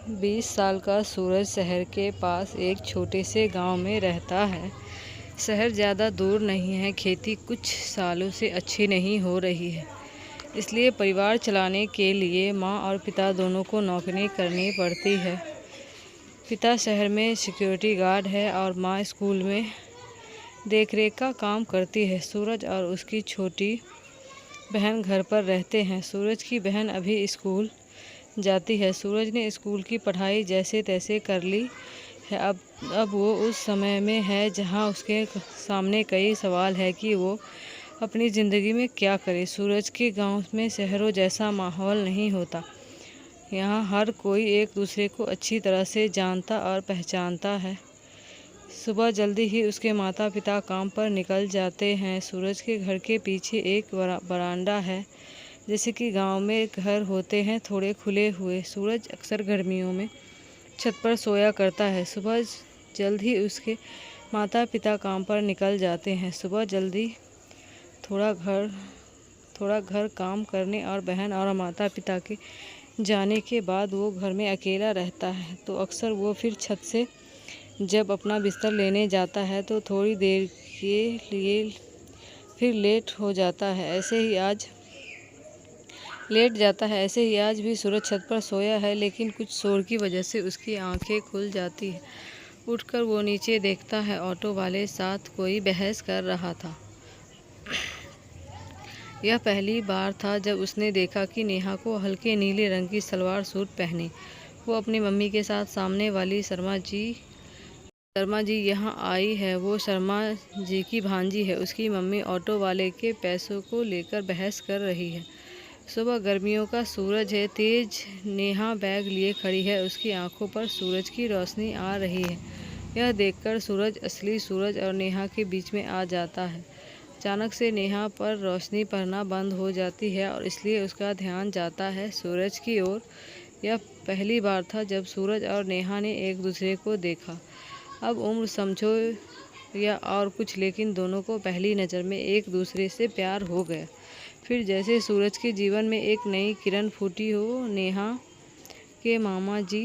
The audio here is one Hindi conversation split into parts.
20 साल का सूरज शहर के पास एक छोटे से गांव में रहता है। शहर ज़्यादा दूर नहीं है। खेती कुछ सालों से अच्छी नहीं हो रही है, इसलिए परिवार चलाने के लिए माँ और पिता दोनों को नौकरी करनी पड़ती है। पिता शहर में सिक्योरिटी गार्ड है और माँ स्कूल में देखरेख का काम करती है। सूरज और उसकी छोटी बहन घर पर रहते हैं। सूरज की बहन अभी स्कूल जाती है। सूरज ने स्कूल की पढ़ाई जैसे तैसे कर ली है। अब वो उस समय में है जहाँ उसके सामने कई सवाल है कि वो अपनी ज़िंदगी में क्या करे। सूरज के गांव में शहरों जैसा माहौल नहीं होता। यहाँ हर कोई एक दूसरे को अच्छी तरह से जानता और पहचानता है। सुबह जल्दी ही उसके माता पिता काम पर निकल जाते हैं। सूरज के घर के पीछे एक बरामदा है। जैसे कि गांव में घर होते हैं, थोड़े खुले हुए। सूरज अक्सर गर्मियों में छत पर सोया करता है। सुबह जल्द ही उसके माता पिता काम पर निकल जाते हैं। सुबह जल्दी थोड़ा घर काम करने और बहन और माता पिता के जाने के बाद वो घर में अकेला रहता है। तो अक्सर वो फिर छत से जब अपना बिस्तर लेने जाता है तो थोड़ी देर के लिए फिर लेट जाता है। ऐसे ही आज भी सूरज छत पर सोया है, लेकिन कुछ शोर की वजह से उसकी आंखें खुल जाती है। उठकर वो नीचे देखता है, ऑटो वाले साथ कोई बहस कर रहा था। यह पहली बार था जब उसने देखा कि नेहा को हल्के नीले रंग की सलवार सूट पहने वो अपनी मम्मी के साथ सामने वाली शर्मा जी यहाँ आई है। वो शर्मा जी की भांजी है। उसकी मम्मी ऑटो वाले के पैसों को लेकर बहस कर रही है। सुबह गर्मियों का सूरज है तेज। नेहा बैग लिए खड़ी है। उसकी आंखों पर सूरज की रोशनी आ रही है। यह देखकर सूरज असली सूरज और नेहा के बीच में आ जाता है। अचानक से नेहा पर रोशनी पड़ना बंद हो जाती है और इसलिए उसका ध्यान जाता है सूरज की ओर। यह पहली बार था जब सूरज और नेहा ने एक दूसरे को देखा। अब उम्र समझो या और कुछ, लेकिन दोनों को पहली नज़र में एक दूसरे से प्यार हो गया। फिर जैसे सूरज के जीवन में एक नई किरण फूटी हो। नेहा के मामा जी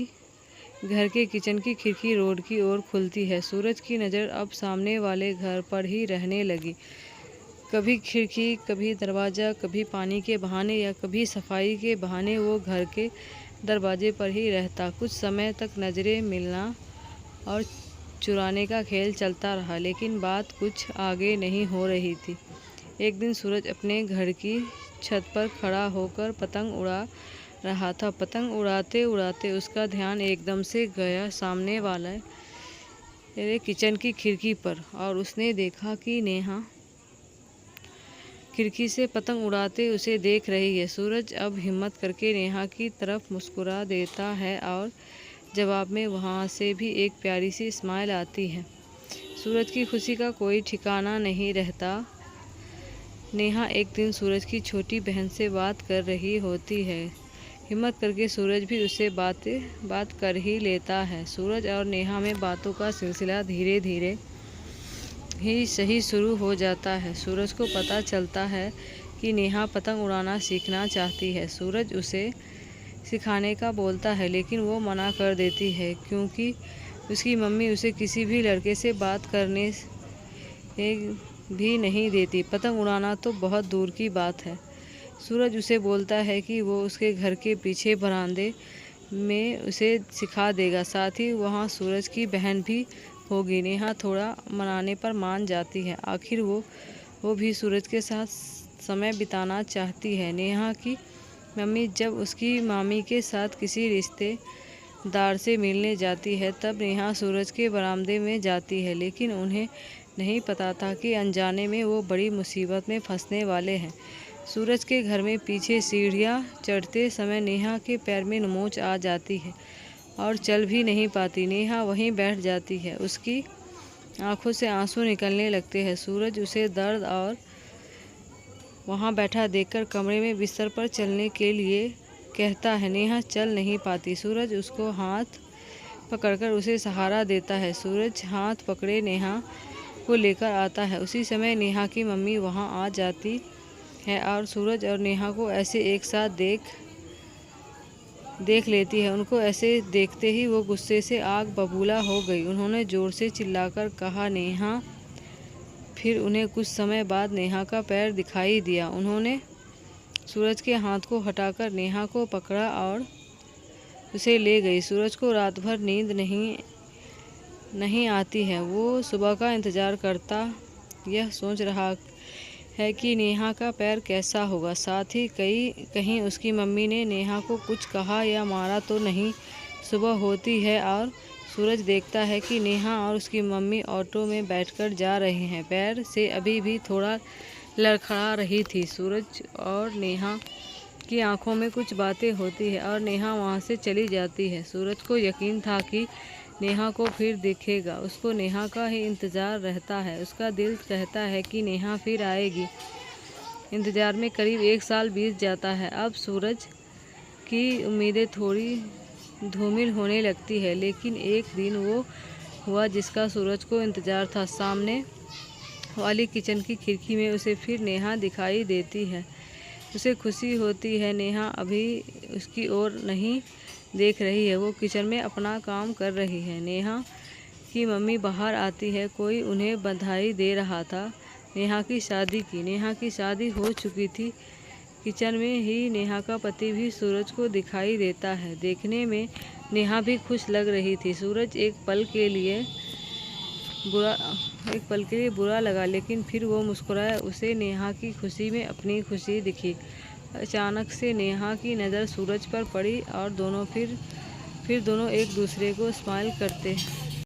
घर के किचन की खिड़की रोड की ओर खुलती है। सूरज की नज़र अब सामने वाले घर पर ही रहने लगी। कभी खिड़की, कभी दरवाज़ा, कभी पानी के बहाने या कभी सफाई के बहाने वो घर के दरवाजे पर ही रहता। कुछ समय तक नज़रें मिलना और चुराने का खेल चलता रहा, लेकिन बात कुछ आगे नहीं हो रही थी। एक दिन सूरज अपने घर की छत पर खड़ा होकर पतंग उड़ा रहा था। पतंग उड़ाते उड़ाते उसका ध्यान एकदम से गया सामने वाले किचन की खिड़की पर और उसने देखा कि नेहा खिड़की से पतंग उड़ाते उसे देख रही है। सूरज अब हिम्मत करके नेहा की तरफ मुस्कुरा देता है और जवाब में वहाँ से भी एक प्यारी सी स्माइल आती है। सूरज की खुशी का कोई ठिकाना नहीं रहता। नेहा एक दिन सूरज की छोटी बहन से बात कर रही होती है। हिम्मत करके सूरज भी उससे बात कर ही लेता है। सूरज और नेहा में बातों का सिलसिला धीरे धीरे ही सही शुरू हो जाता है। सूरज को पता चलता है कि नेहा पतंग उड़ाना सीखना चाहती है। सूरज उसे सिखाने का बोलता है, लेकिन वो मना कर देती है क्योंकि उसकी मम्मी उसे किसी भी लड़के से बात करने भी नहीं देती। पतंग उड़ाना तो बहुत दूर की बात है। सूरज उसे बोलता है कि वो उसके घर के पीछे बरामदे में उसे सिखा देगा। साथ ही वहाँ सूरज की बहन भी होगी। नेहा थोड़ा मनाने पर मान जाती है। आखिर वो भी सूरज के साथ समय बिताना चाहती है। नेहा की मम्मी जब उसकी मामी के साथ किसी रिश्तेदार से मिलने जाती है तब नेहा सूरज के बरामदे में जाती है, लेकिन उन्हें नहीं पता था कि अनजाने में वो बड़ी मुसीबत में फंसने वाले हैं। सूरज के घर में पीछे सीढ़ियाँ चढ़ते समय नेहा के पैर में नोच आ जाती है और चल भी नहीं पाती। नेहा वहीं बैठ जाती है। उसकी आंखों से आंसू निकलने लगते हैं। सूरज उसे दर्द और वहाँ बैठा देखकर कमरे में बिस्तर पर चलने के लिए कहता है। नेहा चल नहीं पाती। सूरज उसको हाथ पकड़कर उसे सहारा देता है। सूरज हाथ पकड़े नेहा को लेकर आता है। उसी समय नेहा की मम्मी वहाँ आ जाती है और सूरज और नेहा को ऐसे एक साथ देख देख लेती है। उनको ऐसे देखते ही वो गुस्से से आग बबूला हो गई। उन्होंने ज़ोर से चिल्लाकर कहा, नेहा। फिर उन्हें कुछ समय बाद नेहा का पैर दिखाई दिया। उन्होंने सूरज के हाथ को हटाकर नेहा को पकड़ा और उसे ले गई। सूरज को रात भर नींद नहीं आती है। वो सुबह का इंतज़ार करता, यह सोच रहा है कि नेहा का पैर कैसा होगा, साथ ही कहीं उसकी मम्मी ने नेहा को कुछ कहा या मारा तो नहीं। सुबह होती है और सूरज देखता है कि नेहा और उसकी मम्मी ऑटो में बैठकर जा रहे हैं। पैर से अभी भी थोड़ा लड़खड़ा रही थी। सूरज और नेहा की आंखों में कुछ बातें होती है और नेहा वहाँ से चली जाती है। सूरज को यकीन था कि नेहा को फिर दिखेगा। उसको नेहा का ही इंतज़ार रहता है। उसका दिल कहता है कि नेहा फिर आएगी। इंतज़ार में करीब 1 साल बीत जाता है। अब सूरज की उम्मीदें थोड़ी धूमिल होने लगती है, लेकिन एक दिन वो हुआ जिसका सूरज को इंतज़ार था। सामने वाली किचन की खिड़की में उसे फिर नेहा दिखाई देती है। उसे खुशी होती है। नेहा अभी उसकी ओर नहीं देख रही है। वो किचन में अपना काम कर रही है। नेहा की मम्मी बाहर आती है। कोई उन्हें बधाई दे रहा था नेहा की शादी की। नेहा की शादी हो चुकी थी। किचन में ही नेहा का पति भी सूरज को दिखाई देता है। देखने में नेहा भी खुश लग रही थी। सूरज एक पल के लिए बुरा लगा, लेकिन फिर वो मुस्कुराया। उसे नेहा की खुशी में अपनी खुशी दिखी। अचानक से नेहा की नज़र सूरज पर पड़ी और फिर दोनों एक दूसरे को स्माइल करते